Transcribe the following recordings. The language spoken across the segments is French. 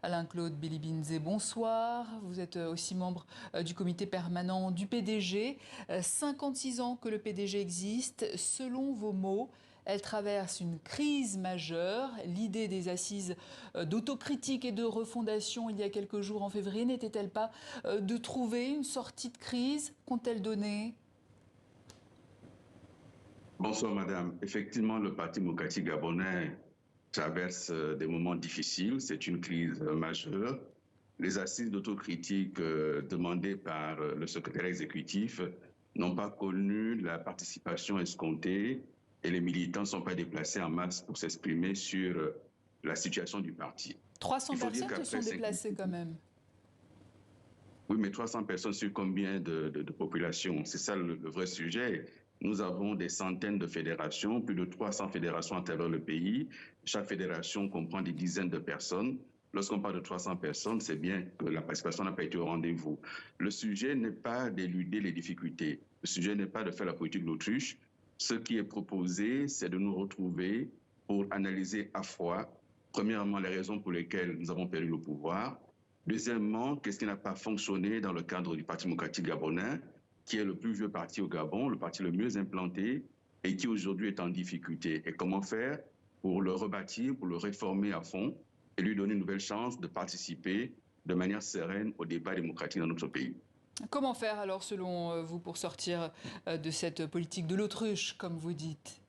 Alain-Claude Bilibinze, bonsoir. Vous êtes aussi membre du comité permanent du PDG. 56 ans que le PDG existe. Selon vos mots, elle traverse une crise majeure. L'idée des assises d'autocritique et de refondation il y a quelques jours en février n'était-elle pas de trouver une sortie de crise? Qu'ont-elles donné? Bonsoir madame. Effectivement, le Parti démocratique gabonais traverse des moments difficiles. C'est une crise majeure. Les assises d'autocritique demandées par le secrétaire exécutif n'ont pas connu la participation escomptée et les militants ne sont pas déplacés en masse pour s'exprimer sur la situation du parti. 300 Il faut dire personnes se qu'après sont déplacées quand même. Oui, mais 300 personnes sur combien de population? C'est ça le vrai sujet. Nous avons des centaines de fédérations, plus de 300 fédérations à travers le pays. Chaque fédération comprend des dizaines de personnes. Lorsqu'on parle de 300 personnes, c'est bien que la participation n'a pas été au rendez-vous. Le sujet n'est pas d'éluder les difficultés. Le sujet n'est pas de faire la politique de l'autruche. Ce qui est proposé, c'est de nous retrouver pour analyser à froid, premièrement, les raisons pour lesquelles nous avons perdu le pouvoir. Deuxièmement, qu'est-ce qui n'a pas fonctionné dans le cadre du Parti démocratique gabonais, qui est le plus vieux parti au Gabon, le parti le mieux implanté et qui aujourd'hui est en difficulté. Et comment faire pour le rebâtir, pour le réformer à fond et lui donner une nouvelle chance de participer de manière sereine au débat démocratique dans notre pays. Comment faire alors, selon vous, pour sortir de cette politique de l'autruche, comme vous dites?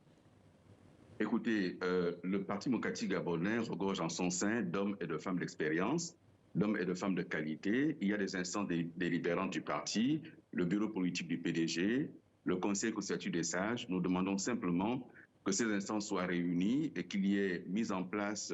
Écoutez, le Parti démocratique gabonais regorge en son sein d'hommes et de femmes d'expérience, d'hommes et de femmes de qualité. Il y a des instances délibérantes du parti, le bureau politique du PDG, le conseil constitutif des sages. Nous demandons simplement que ces instances soient réunies et qu'il y ait mise en place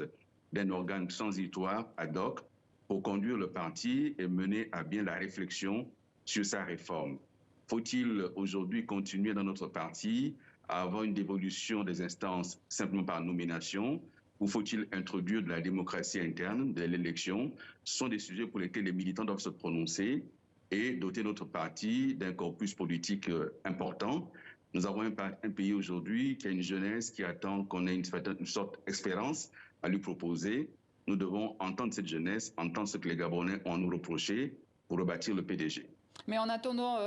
d'un organe transitoire ad hoc pour conduire le parti et mener à bien la réflexion sur sa réforme. Faut-il aujourd'hui continuer dans notre parti à avoir une dévolution des instances simplement par nomination ou faut-il introduire de la démocratie interne, de l'élection? Ce sont des sujets pour lesquels les militants doivent se prononcer et doter notre parti d'un corpus politique important. Nous avons un pays aujourd'hui qui a une jeunesse qui attend qu'on ait une sorte d'expérience à lui proposer. Nous devons entendre cette jeunesse, entendre ce que les Gabonais ont à nous reprocher pour rebâtir le PDG. Mais en attendant,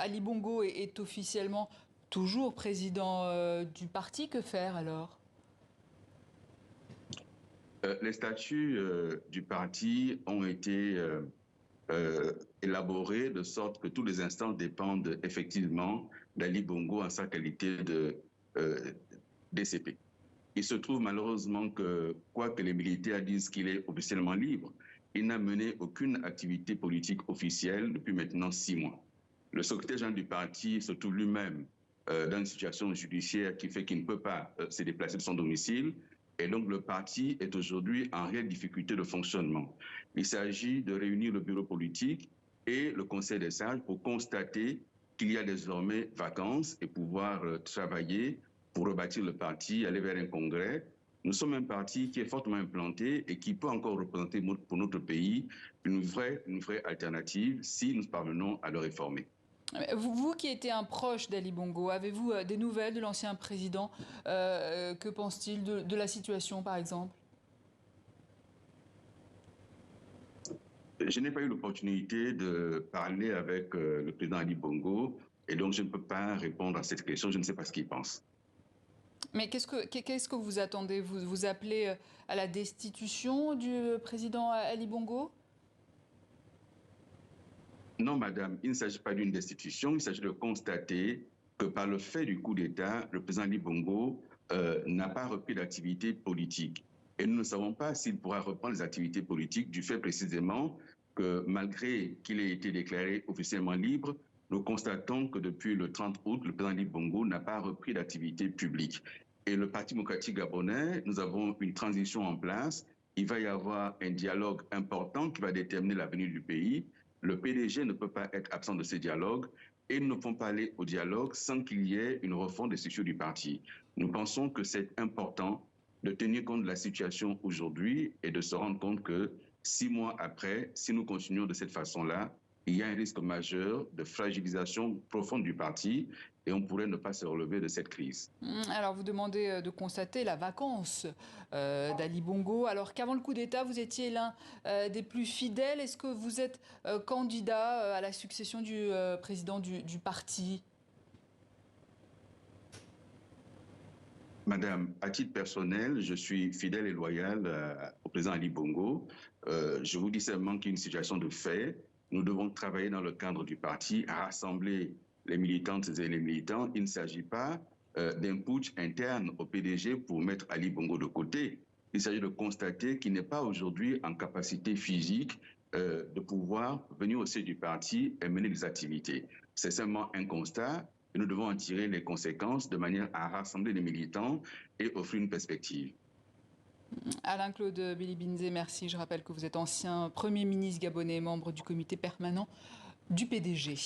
Ali Bongo est officiellement toujours président du parti. Que faire alors? Les statuts du parti ont été élaborés de sorte que tous les instants dépendent effectivement d'Ali Bongo en sa qualité de DCP. Il se trouve malheureusement que, quoique les militaires disent qu'il est officiellement libre, il n'a mené aucune activité politique officielle depuis maintenant 6 mois. Le secrétaire général du parti se trouve lui-même dans une situation judiciaire qui fait qu'il ne peut pas se déplacer de son domicile. Et donc le parti est aujourd'hui en réelle difficulté de fonctionnement. Il s'agit de réunir le bureau politique et le conseil des sages pour constater qu'il y a désormais vacances et pouvoir travailler pour rebâtir le parti, aller vers un congrès. Nous sommes un parti qui est fortement implanté et qui peut encore représenter pour notre pays une vraie alternative si nous parvenons à le réformer. Vous qui étiez un proche d'Ali Bongo, avez-vous des nouvelles de l'ancien président? Que pense-t-il de la situation, par exemple? Je n'ai pas eu l'opportunité de parler avec le président Ali Bongo et donc je ne peux pas répondre à cette question. Je ne sais pas ce qu'il pense. Mais qu'est-ce que vous attendez? Vous appelez à la destitution du président Ali Bongo? Non, madame, il ne s'agit pas d'une destitution, il s'agit de constater que par le fait du coup d'État, le président Ali Bongo n'a pas repris d'activité politique. Et nous ne savons pas s'il pourra reprendre les activités politiques du fait précisément que malgré qu'il ait été déclaré officiellement libre, nous constatons que depuis le 30 août, le président Ali Bongo n'a pas repris d'activité publique. Et le Parti démocratique gabonais, nous avons une transition en place. Il va y avoir un dialogue important qui va déterminer l'avenir du pays. Le PDG ne peut pas être absent de ces dialogues et nous ne pouvons pas aller au dialogue sans qu'il y ait une refonte des structures du parti. Nous pensons que c'est important de tenir compte de la situation aujourd'hui et de se rendre compte que 6 mois après, si nous continuons de cette façon-là, il y a un risque majeur de fragilisation profonde du parti et on pourrait ne pas se relever de cette crise. Alors, vous demandez de constater la vacance d'Ali Bongo, alors qu'avant le coup d'État, vous étiez l'un des plus fidèles. Est-ce que vous êtes candidat à la succession du président du parti? Madame, à titre personnel, je suis fidèle et loyal au président Ali Bongo. Je vous dis seulement qu'il y a une situation de fait. Nous devons travailler dans le cadre du parti à rassembler les militantes et les militants. Il ne s'agit pas d'un putsch interne au PDG pour mettre Ali Bongo de côté. Il s'agit de constater qu'il n'est pas aujourd'hui en capacité physique de pouvoir venir au sein du parti et mener des activités. C'est seulement un constat. Et nous devons en tirer les conséquences de manière à rassembler les militants et offrir une perspective. Alain-Claude Bilibinze, merci. Je rappelle que vous êtes ancien Premier ministre gabonais, membre du comité permanent du PDG.